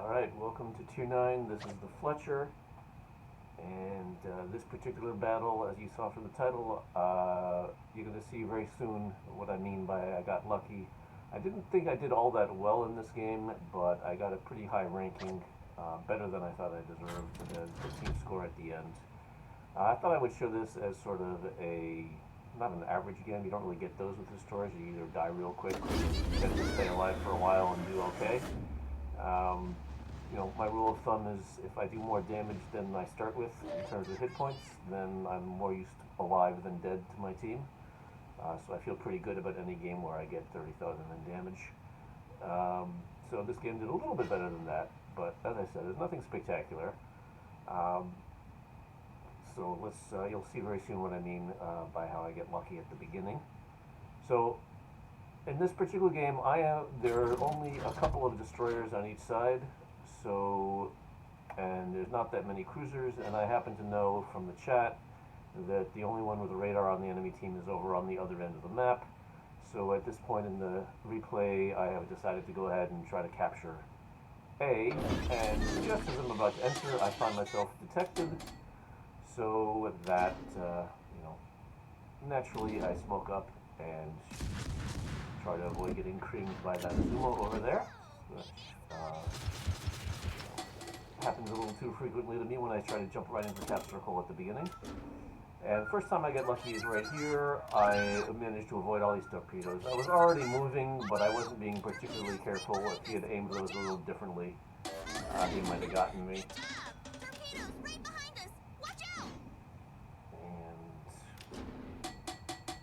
Alright, welcome to Tier 9. This is the Fletcher, and this particular battle, as you saw from the title, you're going to see very soon what I mean by I got lucky. I didn't think I did all that well in this game, but I got a pretty high ranking, better than I thought I deserved, the team score at the end. I thought I would show this as sort of not an average game. You don't really get those with destroyers. You either die real quick or you tend to stay alive for a while and do okay. My rule of thumb is if I do more damage than I start with in terms of hit points, then I'm more used to alive than dead to my team. So I feel pretty good about any game where I get 30,000 in damage. So this game did a little bit better than that, but as I said, there's nothing spectacular. So you'll see very soon what I mean by how I get lucky at the beginning. So in this particular game, there are only a couple of destroyers on each side, and there's not that many cruisers, and I happen to know from the chat that the only one with a radar on the enemy team is over on the other end of the map. So at this point in the replay, I have decided to go ahead and try to capture A, and just as I'm about to enter, I find myself detected, so that, naturally I smoke up and try to avoid getting creamed by that Azuma over there, which happens a little too frequently to me when I try to jump right into the cap circle at the beginning. And the first time I get lucky is right here. I managed to avoid all these torpedoes. I was already moving, but I wasn't being particularly careful. If he had aimed those a little differently, he might have gotten me.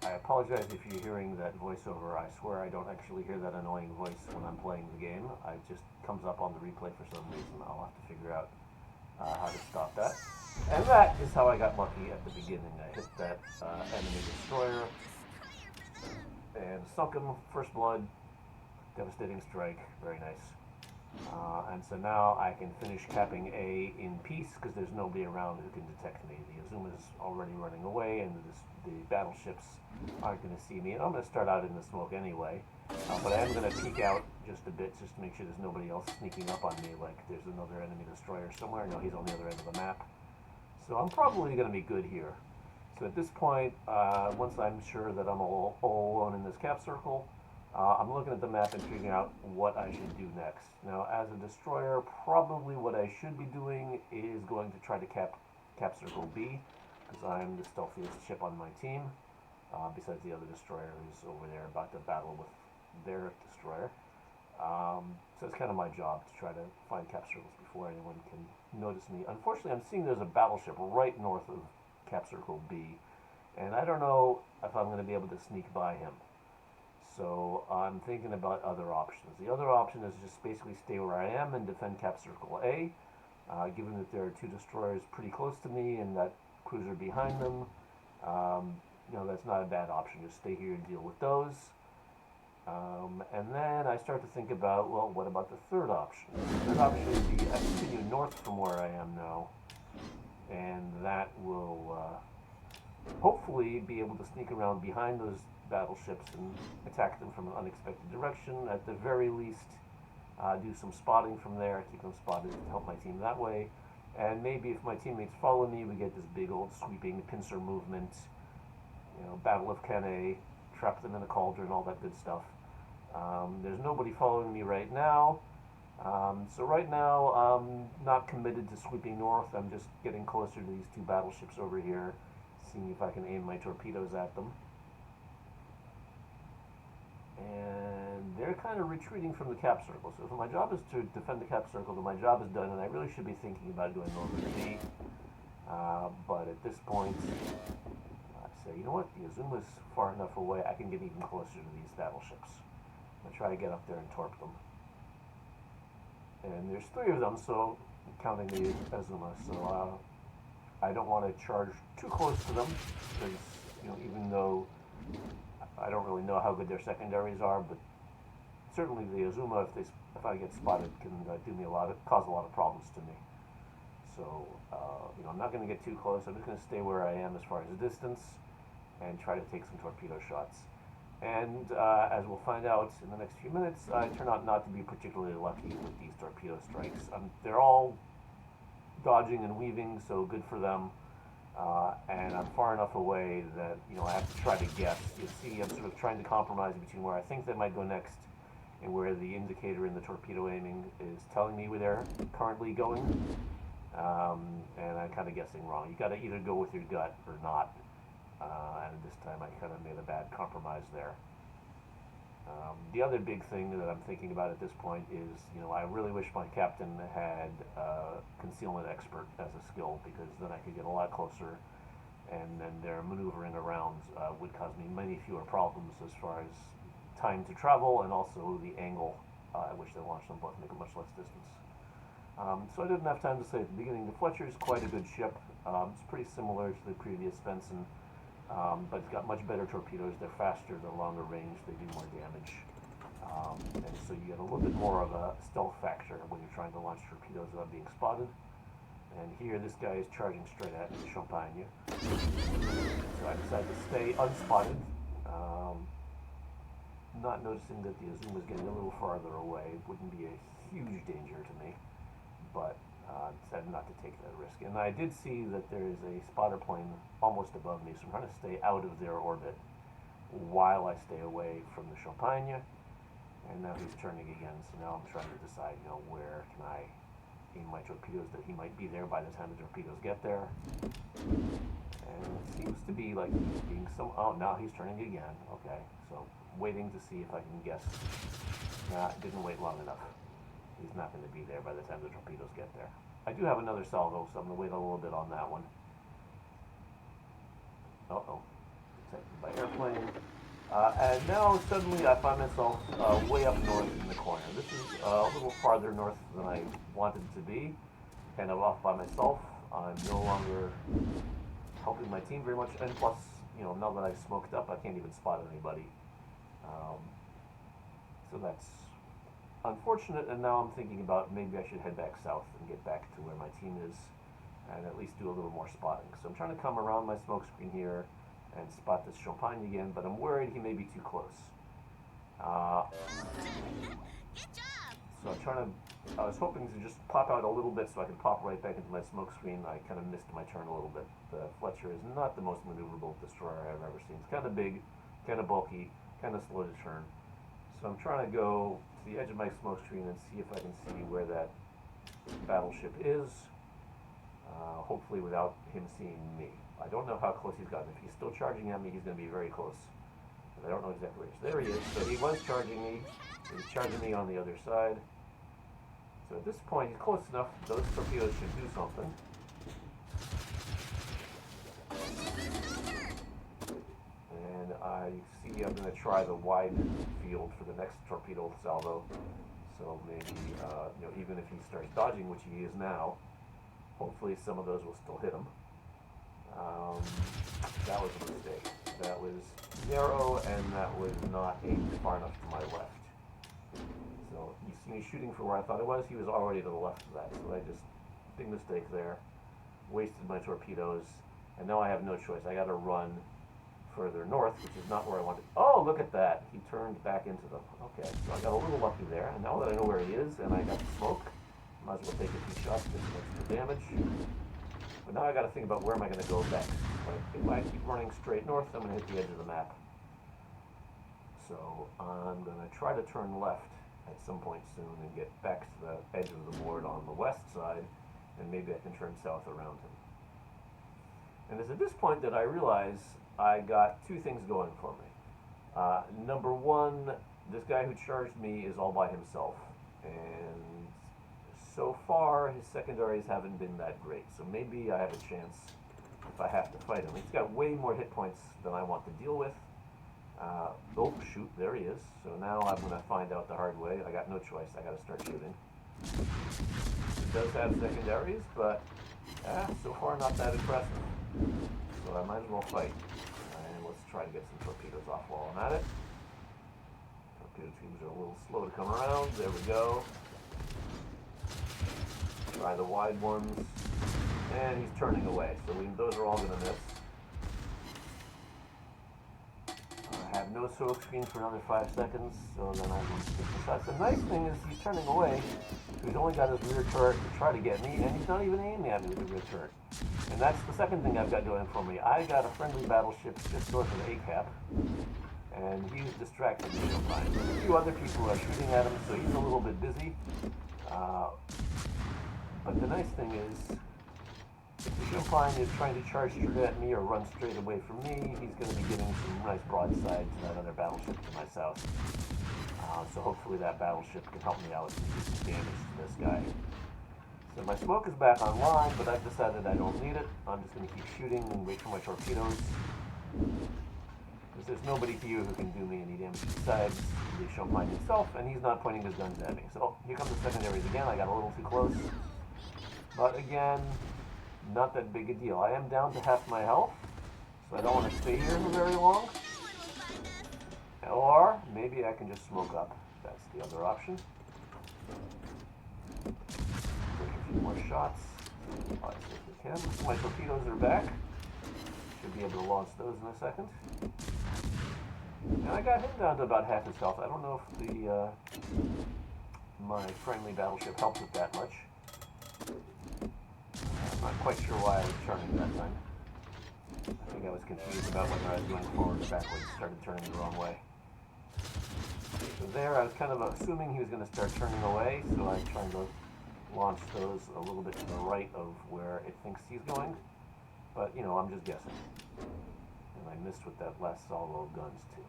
I apologize if you're hearing that voiceover. I swear I don't actually hear that annoying voice when I'm playing the game. It just comes up on the replay for some reason. I'll have to figure out how to stop that. And that is how I got lucky at the beginning. I hit that enemy destroyer and sunk him. First blood, devastating strike, very nice. And so now I can finish capping A in peace because there's nobody around who can detect me. The Azuma's already running away, and the battleships aren't going to see me. And I'm going to start out in the smoke anyway, but I am going to peek out just a bit just to make sure there's nobody else sneaking up on me, like there's another enemy destroyer somewhere. No, he's on the other end of the map. So I'm probably going to be good here. So at this point, once I'm sure that I'm all alone in this cap circle, I'm looking at the map and figuring out what I should do next. Now, as a destroyer, probably what I should be doing is going to try to cap circle B, because I'm the stealthiest ship on my team, besides the other destroyer who's over there about to battle with their destroyer. So it's kind of my job to try to find cap circles before anyone can notice me. Unfortunately, I'm seeing there's a battleship right north of cap circle B, and I don't know if I'm going to be able to sneak by him. So I'm thinking about other options. The other option is just basically stay where I am and defend cap circle A, given that there are two destroyers pretty close to me and that cruiser behind them. That's not a bad option. Just stay here and deal with those. And then I start to think about, well, what about the third option? The third option would be I continue north from where I am now, and that will hopefully be able to sneak around behind those battleships and attack them from an unexpected direction. At the very least, do some spotting from there, keep them spotted to help my team that way. And maybe if my teammates follow me, we get this big old sweeping pincer movement, Battle of Cannae, trap them in a cauldron, all that good stuff. There's nobody following me right now. So right now, I'm not committed to sweeping north. I'm just getting closer to these two battleships over here, seeing if I can aim my torpedoes at them. And they're kind of retreating from the cap circle. So if my job is to defend the cap circle, then my job is done, and I really should be thinking about going over to B. But at this point, I say, you know what? The Azuma's far enough away, I can get even closer to these battleships. I'm going to try to get up there and torp them. And there's three of them, so counting the Azuma. So I don't want to charge too close to them, because even though I don't really know how good their secondaries are, but certainly the Azuma, if I get spotted, can cause a lot of problems to me. So I'm not going to get too close. I'm just going to stay where I am as far as the distance and try to take some torpedo shots. And as we'll find out in the next few minutes, I turn out not to be particularly lucky with these torpedo strikes. They're all dodging and weaving, so good for them. And I'm far enough away that I have to try to guess. You see, I'm sort of trying to compromise between where I think they might go next and where the indicator in the torpedo aiming is telling me where they're currently going. And I'm kind of guessing wrong. You got to either go with your gut or not. And this time I kind of made a bad compromise there. The other big thing that I'm thinking about at this point is, I really wish my captain had concealment expert as a skill, because then I could get a lot closer, and then their maneuvering around would cause me many fewer problems as far as time to travel and also the angle at which they launch them both make a much less distance. So I didn't have time to say at the beginning, the Fletcher is quite a good ship. It's pretty similar to the previous Benson. But it's got much better torpedoes. They're faster, they're longer range, they do more damage. And so you get a little bit more of a stealth factor when you're trying to launch torpedoes without being spotted. And here this guy is charging straight at the Champagne. So I decided to stay unspotted, not noticing that the Azuma was getting a little farther away. It wouldn't be a huge danger to me, but decided not to take that risk. And I did see that there is a spotter plane almost above me, so I'm trying to stay out of their orbit while I stay away from the Champagne. And now he's turning again, so now I'm trying to decide, where can I aim my torpedoes that he might be there by the time the torpedoes get there. And it seems to be like he's being oh, now he's turning again. Okay, so waiting to see if I can guess. Nah, didn't wait long enough. He's not going to be there by the time the torpedoes get there. I do have another salvo, so I'm going to wait a little bit on that one. Uh-oh. Detected by airplane. And now suddenly I find myself way up north in the corner. This is a little farther north than I wanted to be. Kind of off by myself. I'm no longer helping my team very much. And plus, now that I've smoked up, I can't even spot anybody. So that's unfortunate, and now I'm thinking about maybe I should head back south and get back to where my team is and at least do a little more spotting. So I'm trying to come around my smoke screen here and spot this Champagne again, but I'm worried he may be too close. So I was hoping to just pop out a little bit so I could pop right back into my smoke screen. I kind of missed my turn a little bit. The Fletcher is not the most maneuverable destroyer I've ever seen. It's kind of big, kind of bulky, kind of slow to turn. So I'm trying to go to the edge of my smoke screen and see if I can see where that battleship is, hopefully without him seeing me. I don't know how close he's gotten. If he's still charging at me, he's going to be very close. But I don't know exactly where he is. There he is. So he was charging me. He's charging me on the other side. So at this point, he's close enough. Those torpedoes should do something. And I see I'm going to try the wide field for the next torpedo salvo. So maybe, even if he starts dodging, which he is now, hopefully some of those will still hit him. That was a mistake. That was narrow, and that was not aimed far enough to my left. So you see me shooting for where I thought it was. He was already to the left of that. So I just, big mistake there. Wasted my torpedoes, and now I have no choice. I got to run further north, which is not where I wanted. Oh, look at that! He turned back into them. Okay, so I got a little lucky there, and now that I know where he is, and I got the smoke, might as well take a few shots, get some extra damage. But now I got to think about where am I going to go next. If I keep running straight north, I'm going to hit the edge of the map. So I'm going to try to turn left at some point soon and get back to the edge of the board on the west side, and maybe I can turn south around him. And it's at this point that I realize I got two things going for me. Number one, this guy who charged me is all by himself, and so far his secondaries haven't been that great, so maybe I have a chance if I have to fight him. He's got way more hit points than I want to deal with. Oh shoot, there he is. So now I'm going to find out the hard way. I got no choice, I got to start shooting. He does have secondaries, but so far not that impressive. So I might as well fight. And let's try to get some torpedoes off while I'm at it. Torpedo tubes are a little slow to come around. There we go. Try the wide ones. And he's turning away. So those are all going to miss. I have no go solo screen for another 5 seconds, so then I can get the shots. The nice thing is he's turning away, so he's only got his rear turret to try to get me, and he's not even aiming at me with the rear turret. And that's the second thing I've got going for me. I got a friendly battleship just north of ACAP, and he's distracted me sometimes. A few other people are shooting at him, so he's a little bit busy. But the nice thing is, if the Champagne is trying to charge straight at me or run straight away from me, he's going to be getting some nice broadside to that other battleship to my south. So hopefully that battleship can help me out and do some damage to this guy. So my smoke is back online, but I've decided I don't need it. I'm just going to keep shooting and wait for my torpedoes. Because there's nobody here who can do me any damage besides the Champagne himself, and he's not pointing his guns at me. So here come the secondaries again. I got a little too close. But again, not that big a deal. I am down to half my health, so I don't want to stay here for very long. Or maybe I can just smoke up. That's the other option. Take a few more shots. As if we can. My torpedoes are back. Should be able to launch those in a second. And I got him down to about half his health. I don't know if the my friendly battleship helped with that much. I'm not quite sure why I was turning that time. I think I was confused about whether I was going forward or backwards. Started turning the wrong way. So there, I was kind of assuming he was going to start turning away, so I tried to launch those a little bit to the right of where it thinks he's going. But, you know, I'm just guessing. And I missed with that last salvo of guns, too.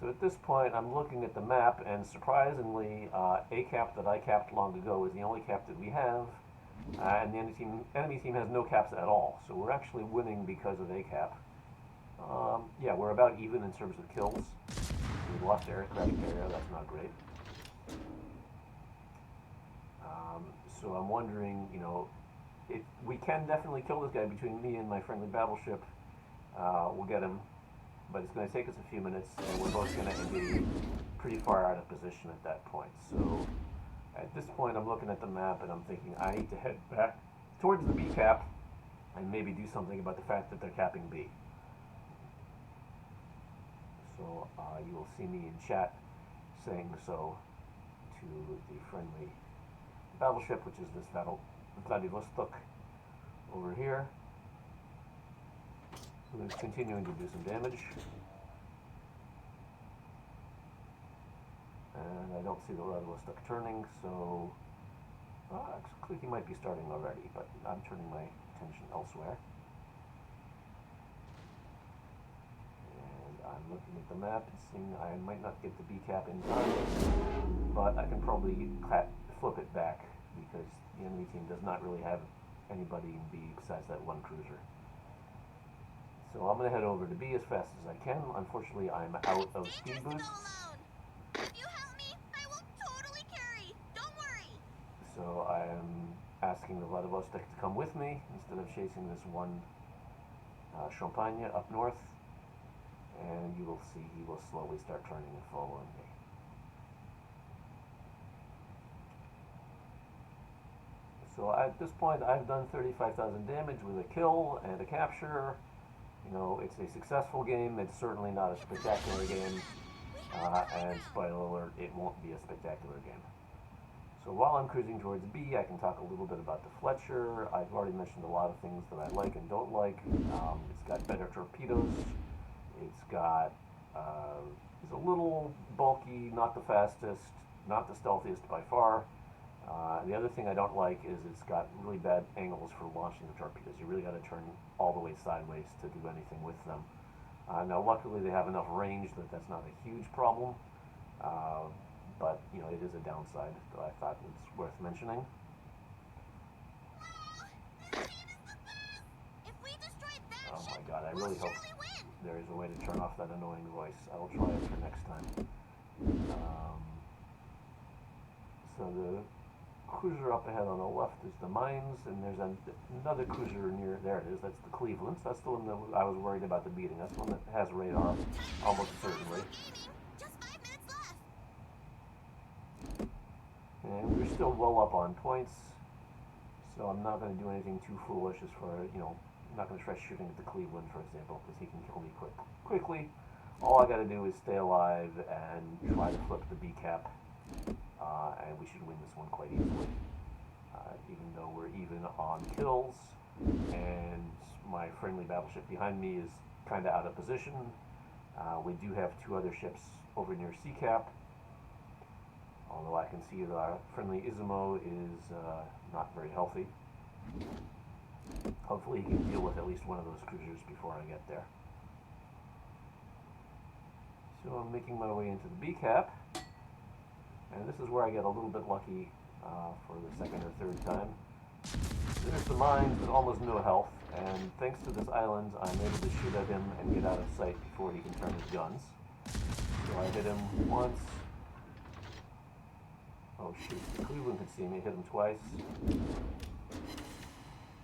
So at this point, I'm looking at the map, and surprisingly, a cap that I capped long ago is the only cap that we have. And the enemy team has no caps at all, so we're actually winning because of a cap. Yeah, we're about even in terms of kills. We lost aircraft carrier, that's not great. So I'm wondering, you know, we can definitely kill this guy between me and my friendly battleship. We'll get him, but it's going to take us a few minutes, and we're both going to be pretty far out of position at that point. So at this point, I'm looking at the map and I'm thinking I need to head back towards the B cap and maybe do something about the fact that they're capping B. So you will see me in chat saying so to the friendly battleship, which is this Vladivostok over here, who is continuing to do some damage. And I don't see the Vladivostok turning, so actually he might be starting already, but I'm turning my attention elsewhere. And I'm looking at the map and seeing I might not get the B cap in time, but I can probably flip it back because the enemy team does not really have anybody in B besides that one cruiser. So I'm going to head over to B as fast as I can. Unfortunately, I'm out of speed boosts. So I am asking the Vladivostok to come with me instead of chasing this one Champagne up north, and you will see he will slowly start turning and following me. So at this point I've done 35,000 damage with a kill and a capture. You know, it's a successful game. It's certainly not a spectacular game, and spoiler alert, it won't be a spectacular game. So while I'm cruising towards B, I can talk a little bit about the Fletcher. I've already mentioned a lot of things that I like and don't like. It's got better torpedoes. It's got, it's a little bulky, not the fastest, not the stealthiest by far. The other thing I don't like is it's got really bad angles for launching the torpedoes. You really got to turn all the way sideways to do anything with them. Now luckily they have enough range that that's not a huge problem. But, you know, it is a downside that I thought was worth mentioning. Oh my god, I really hope there is a way to turn off that annoying voice. I will try it for next time. So the cruiser up ahead on the left is the mines, and there's another cruiser near, there it is, that's the Cleveland. That's the one that I was worried about the beating. That's the one that has radar, almost certainly. And we're still well up on points, so I'm not going to do anything too foolish as far as, you know, I'm not going to try shooting at the Cleveland, for example, because he can kill me quickly. All I got to do is stay alive and try to flip the B cap, and we should win this one quite easily. Even though we're even on kills, and my friendly battleship behind me is kind of out of position. We do have two other ships over near C cap, although I can see that our friendly Izumo is not very healthy. Hopefully he can deal with at least one of those cruisers before I get there. So I'm making my way into the B cap, and this is where I get a little bit lucky for the second or third time. There's the mines with almost no health, and thanks to this island, I'm able to shoot at him and get out of sight before he can turn his guns. So I hit him once. Oh shoot, Cleveland could see me, hit him twice.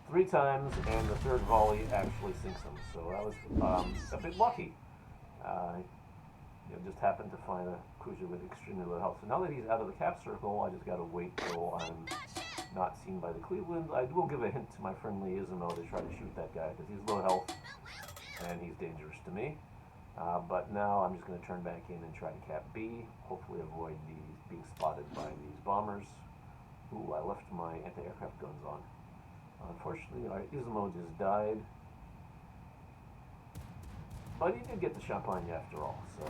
3 times, and the third volley actually sinks him. So I was a bit lucky. Just happened to find a cruiser with extremely low health. So now that he's out of the cap circle, I just got to wait till I'm not seen by the Cleveland. I will give a hint to my friendly Izumo to try to shoot that guy because he's low health and he's dangerous to me. But now I'm just going to turn back in and try to cap B, hopefully avoid being spotted by these bombers. Ooh, I left my anti-aircraft guns on. Unfortunately, our Izumo just died. But he did get the champagne after all, so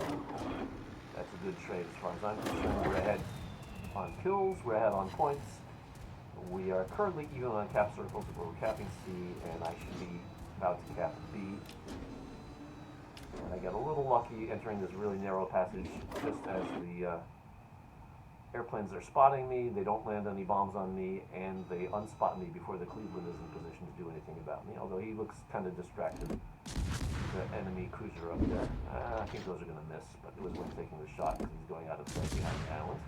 that's a good trade as far as I'm concerned. We're ahead on kills, we're ahead on points. We are currently even on cap circles, we're capping C, and I should be about to cap B. And I got a little lucky entering this really narrow passage just as the airplanes are spotting me. They don't land any bombs on me, and they unspot me before the Cleveland is in position to do anything about me, although he looks kind of distracted. The enemy cruiser up there. I think those are going to miss, but it was worth taking the shot because he's going out of sight behind the island.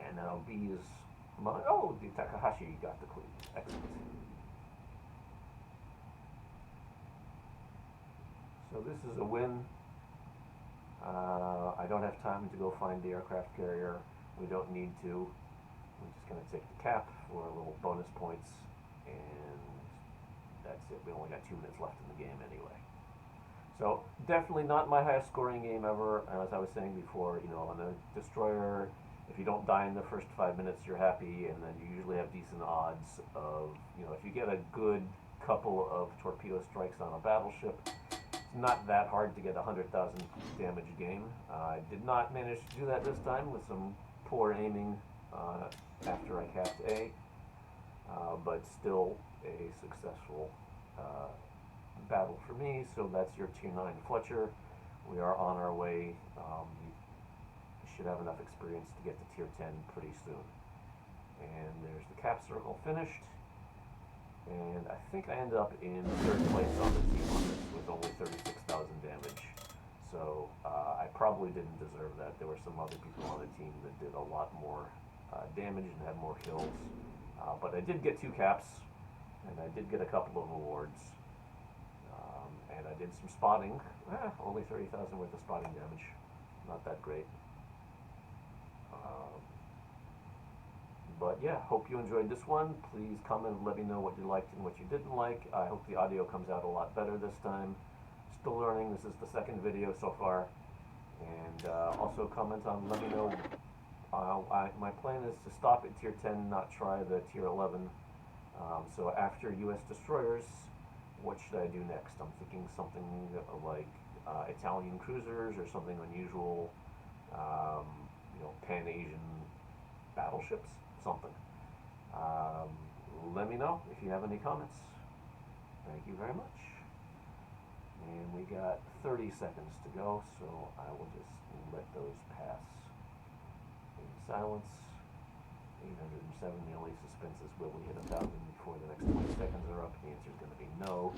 And now B is... Oh, the Takahashi got the clean. Excellent. So this is a win. I don't have time to go find the aircraft carrier. We don't need to. We're just going to take the cap for a little bonus points, and that's it. We only got 2 minutes left in the game anyway. So definitely not my highest scoring game ever. As I was saying before, on a destroyer, if you don't die in the first 5 minutes, you're happy, and then you usually have decent odds of, if you get a good couple of torpedo strikes on a battleship, it's not that hard to get a 100,000 damage game. I did not manage to do that this time with some poor aiming after I capped A, but still a successful battle for me. So that's your Tier 9 Fletcher. We are on our way. You should have enough experience to get to Tier 10 pretty soon. And there's the cap circle finished. And I think I ended up in 3rd place on the team on this with only 36,000 damage. So I probably didn't deserve that. There were some other people on the team that did a lot more damage and had more kills. But I did get 2 caps, and I did get a couple of awards. And I did some spotting. Only 30,000 worth of spotting damage. Not that great. But yeah, hope you enjoyed this one. Please comment and let me know what you liked and what you didn't like. I hope the audio comes out a lot better this time. Still learning. This is the 2nd video so far. And also comment on, let me know. My plan is to stop at Tier 10, not try the Tier 11. So after US destroyers, what should I do next? I'm thinking something like Italian cruisers or something unusual, Pan-Asian battleships, something. Let me know if you have any comments. Thank you very much. And we got 30 seconds to go, so I will just let those pass in silence. 807, the only suspense is will we hit 1,000 before the next 20 seconds are up? The answer is going to be no.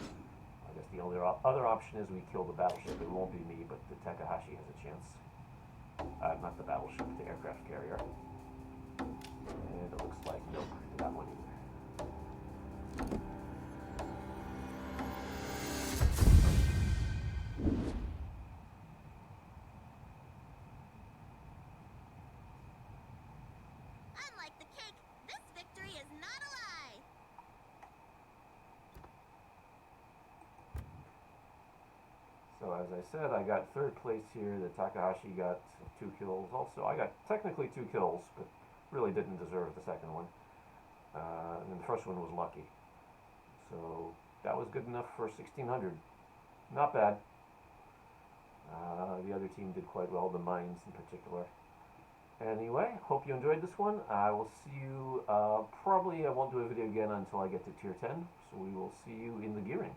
I guess the only other option is we kill the battleship. It won't be me, but the Takahashi has a chance. Not the battleship, the aircraft carrier. And it looks like nope, not one either. Unlike the cake, this victory is not a lie. So as I said, I got third place here. The Takahashi got 2 kills. Also, I got technically 2 kills, but really didn't deserve the second one. And then the first one was lucky. So that was good enough for 1600. Not bad. The other team did quite well, the mines in particular. Anyway, hope you enjoyed this one. I will see you, probably I won't do a video again until I get to tier 10, so we will see you in the gearing.